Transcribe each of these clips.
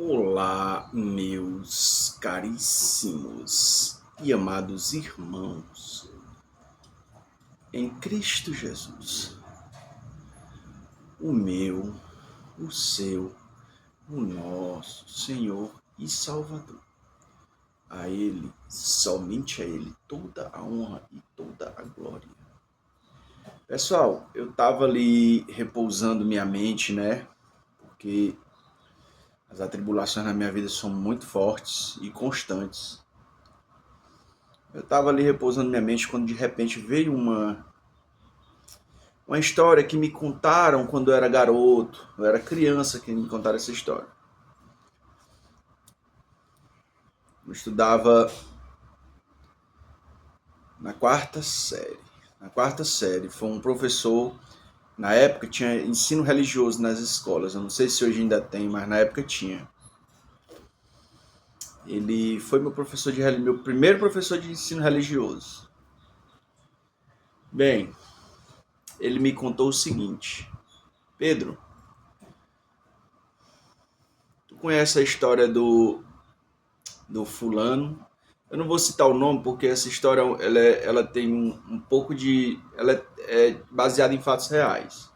Olá, meus caríssimos e amados irmãos, em Cristo Jesus, o meu, o seu, o nosso Senhor e Salvador. A Ele, somente a Ele, toda a honra e toda a glória. Pessoal, eu estava ali repousando minha mente, né? Porque as atribulações na minha vida são muito fortes e constantes. Eu estava ali repousando minha mente quando de repente veio uma história que me contaram quando eu era garoto, eu era criança que me contaram essa história. Eu estudava na quarta série. Na quarta série, foi um professor, na época tinha ensino religioso nas escolas, eu não sei se hoje ainda tem, mas na época tinha. Ele foi meu primeiro professor de ensino religioso. Bem, ele me contou o seguinte: Pedro, tu conhece a história do fulano? Eu não vou citar o nome porque essa história ela tem um pouco de... Ela é baseada em fatos reais.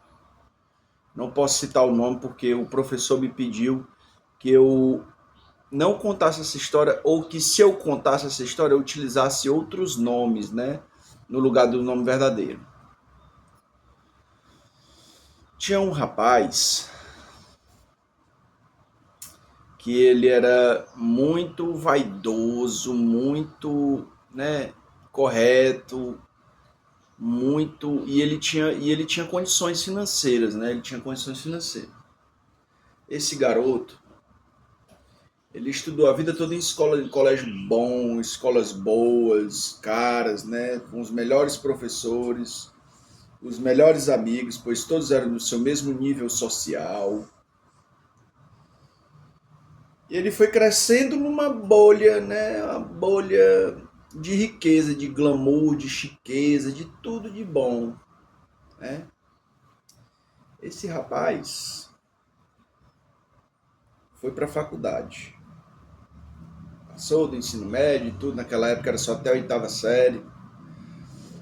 Não posso citar o nome porque o professor me pediu que eu não contasse essa história, ou que se eu contasse essa história eu utilizasse outros nomes, né? No lugar do nome verdadeiro. Tinha um rapaz que ele era muito vaidoso, muito, né, correto, muito, e ele tinha condições financeiras, né? Ele tinha condições financeiras. Esse garoto, ele estudou a vida toda em colégio bom, escolas boas, caras, né? Com os melhores professores, os melhores amigos, pois todos eram do seu mesmo nível social. E ele foi crescendo numa bolha, né? Uma bolha de riqueza, de glamour, de chiqueza, de tudo de bom, né? Esse rapaz foi para a faculdade. Passou do ensino médio e tudo, naquela época era só até a oitava série.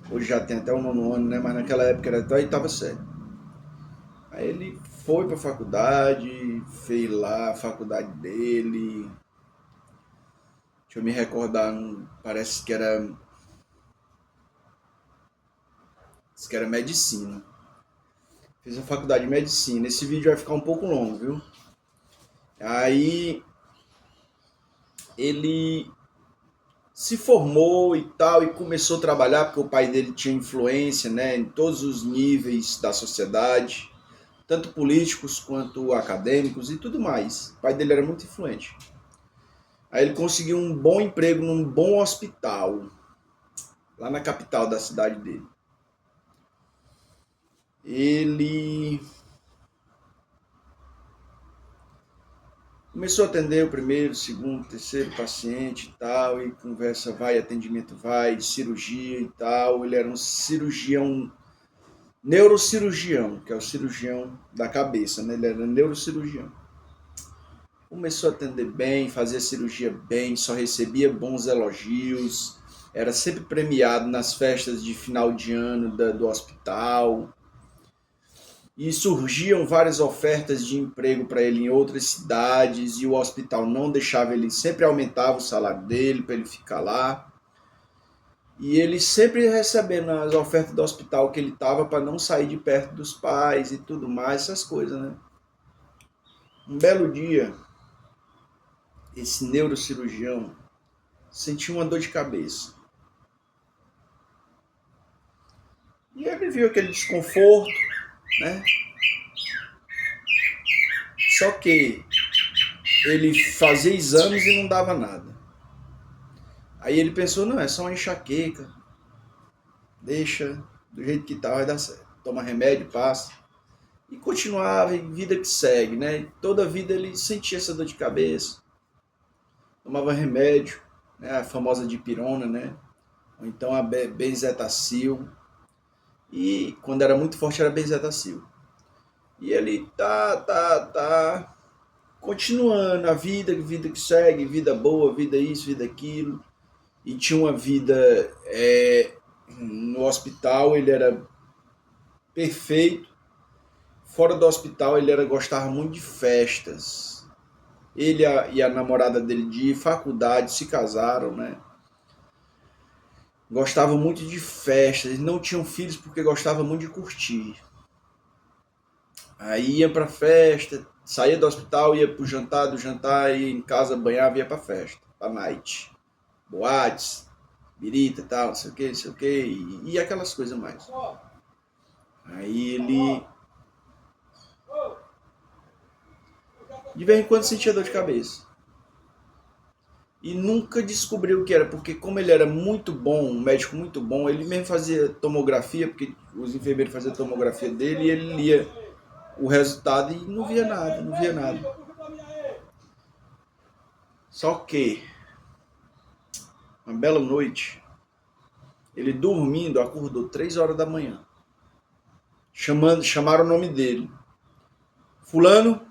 Hoje já tem até o nono ano, né? Mas naquela época era até a oitava série. Aí ele foi para a faculdade, fez lá a faculdade dele. Deixa eu me recordar, parece que era medicina. Fez a faculdade de medicina. Esse vídeo vai ficar um pouco longo, viu? Aí ele se formou e tal, e começou a trabalhar, porque o pai dele tinha influência, né, em todos os níveis da sociedade, tanto políticos quanto acadêmicos e tudo mais. O pai dele era muito influente. Aí ele conseguiu um bom emprego num bom hospital, lá na capital da cidade dele. Ele começou a atender o primeiro, segundo, terceiro paciente e tal, e conversa vai, atendimento vai, cirurgia e tal. Ele era um cirurgião, neurocirurgião, que é o cirurgião da cabeça, né? Ele era neurocirurgião. Começou a atender bem, fazia cirurgia bem, só recebia bons elogios, era sempre premiado nas festas de final de ano do hospital. E surgiam várias ofertas de emprego para ele em outras cidades, e o hospital não deixava ele, sempre aumentava o salário dele para ele ficar lá. E ele sempre recebendo as ofertas do hospital que ele estava para não sair de perto dos pais e tudo mais, essas coisas, né? Um belo dia, esse neurocirurgião sentiu uma dor de cabeça. E ele viu aquele desconforto, né? Só que ele fazia exames e não dava nada. Aí ele pensou, não, é só uma enxaqueca, deixa do jeito que tá, vai dar certo. Toma remédio, passa. E continuava, vida que segue, né? Toda a vida ele sentia essa dor de cabeça, tomava remédio, né? A famosa dipirona, né? Ou então a benzetacil. E quando era muito forte era benzetacil. E ele tá. continuando a vida que segue, vida boa, vida isso, vida aquilo. E tinha uma vida no hospital, ele era perfeito. Fora do hospital, gostava muito de festas. Ele e a namorada dele de faculdade se casaram, né? Gostavam muito de festas. Eles não tinham filhos porque gostavam muito de curtir. Aí ia pra festa, saía do hospital, ia pro jantar, do jantar, ia em casa, banhava e ia pra festa, pra night. Boates, birita e tal, não sei o que, não sei o que, e aquelas coisas mais. Aí ele, de vez em quando, sentia dor de cabeça. E nunca descobriu o que era, porque como ele era muito bom, um médico muito bom, ele mesmo fazia tomografia, porque os enfermeiros faziam tomografia dele, e ele lia o resultado e não via nada, não via nada. Só que, uma bela noite, ele dormindo, acordou 3 horas da manhã. Chamaram o nome dele. Fulano,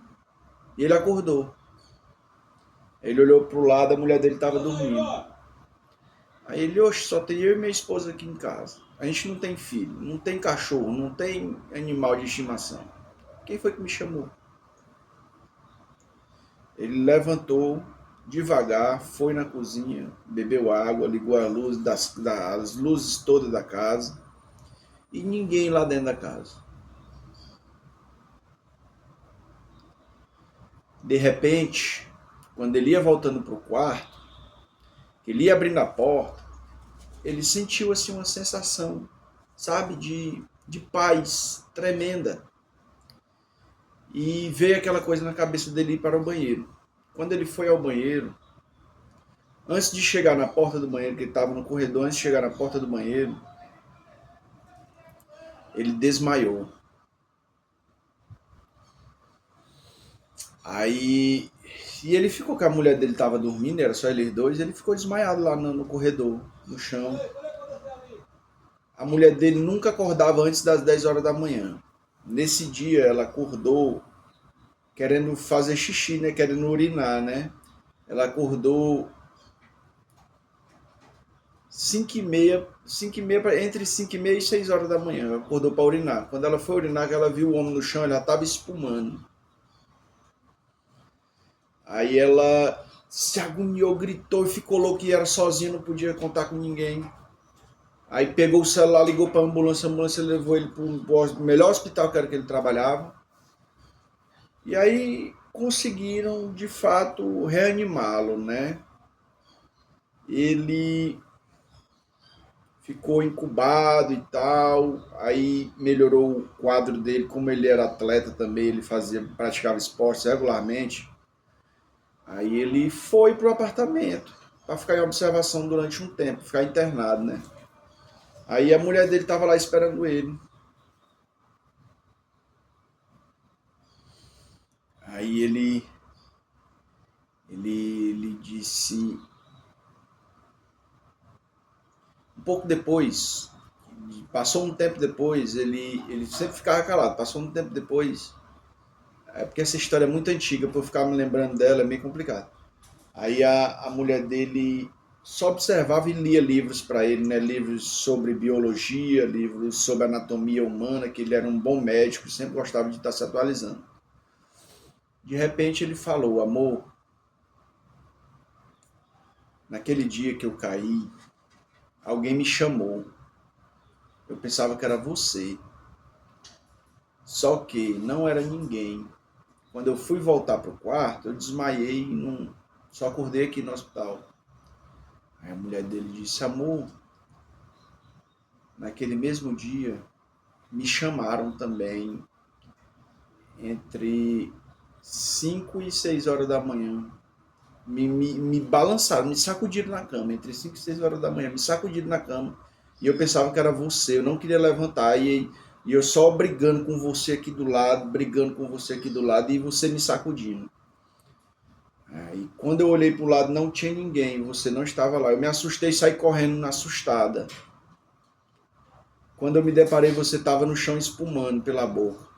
e ele acordou. Ele olhou pro lado, a mulher dele estava dormindo. Aí ele, oxe, só tem eu e minha esposa aqui em casa. A gente não tem filho, não tem cachorro, não tem animal de estimação. Quem foi que me chamou? Ele levantou devagar, foi na cozinha, bebeu água, ligou a luz das luzes todas da casa e ninguém lá dentro da casa. De repente, quando ele ia voltando para o quarto, ele ia abrindo a porta, ele sentiu assim uma sensação, sabe, de paz tremenda. E veio aquela coisa na cabeça dele ir para o banheiro. Quando ele foi ao banheiro, antes de chegar na porta do banheiro, que ele estava no corredor, antes de chegar na porta do banheiro, ele desmaiou. Aí, e ele ficou, que a mulher dele estava dormindo, era só eles dois, ele ficou desmaiado lá no corredor, no chão. A mulher dele nunca acordava antes das 10 horas da manhã. Nesse dia ela acordou querendo fazer xixi, né? Querendo urinar, né? Ela acordou 5h30, entre 5h30 e 6 horas da manhã. Ela acordou para urinar. Quando ela foi urinar, ela viu o homem no chão, ela estava espumando. Aí ela se agoniou, gritou e ficou louca e era sozinha, não podia contar com ninguém. Aí pegou o celular, ligou para a ambulância levou ele para o melhor hospital que era que ele trabalhava. E aí conseguiram, de fato, reanimá-lo, né? Ele ficou incubado e tal, aí melhorou o quadro dele, como ele era atleta também, ele praticava esportes regularmente. Aí ele foi pro apartamento para ficar em observação durante um tempo, ficar internado, né? Aí a mulher dele estava lá esperando ele. Aí ele disse, um pouco depois, passou um tempo depois, ele sempre ficava calado, passou um tempo depois, é porque essa história é muito antiga, para eu ficar me lembrando dela é meio complicado. Aí a mulher dele só observava e lia livros para ele, né? Livros sobre biologia, livros sobre anatomia humana, que ele era um bom médico, sempre gostava de estar se atualizando. De repente ele falou, amor, naquele dia que eu caí, alguém me chamou. Eu pensava que era você. Só que não era ninguém. Quando eu fui voltar pro quarto, eu desmaiei e só acordei aqui no hospital. Aí a mulher dele disse, amor, naquele mesmo dia me chamaram também entre 5 e 6 horas da manhã. Me balançaram, me sacudiram na cama, entre 5 e 6 horas da manhã, me sacudiram na cama. E eu pensava que era você, eu não queria levantar. E eu só brigando com você aqui do lado, e você me sacudindo. Aí quando eu olhei para o lado não tinha ninguém, você não estava lá. Eu me assustei e saí correndo assustada. Quando eu me deparei, você estava no chão espumando pela boca.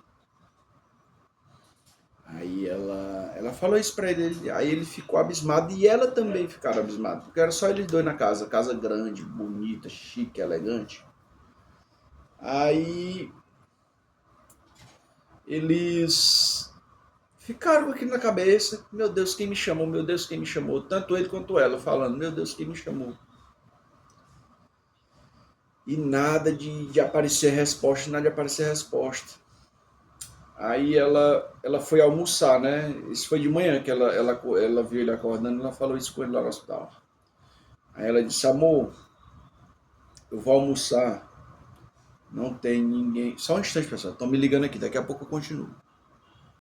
Aí ela Ela falou isso pra ele, aí ele ficou abismado e ela também ficaram abismadas, porque era só eles dois na casa, casa grande, bonita, chique, elegante. Aí eles ficaram com aquilo na cabeça, meu Deus, quem me chamou, meu Deus, quem me chamou, tanto ele quanto ela falando, meu Deus, quem me chamou. E nada de aparecer resposta, nada de aparecer resposta. Aí ela foi almoçar, né? Isso foi de manhã que ela viu ele acordando e ela falou isso com ele lá no hospital. Aí ela disse, amor, eu vou almoçar, não tem ninguém. Só um instante, pessoal, estão me ligando aqui, daqui a pouco eu continuo.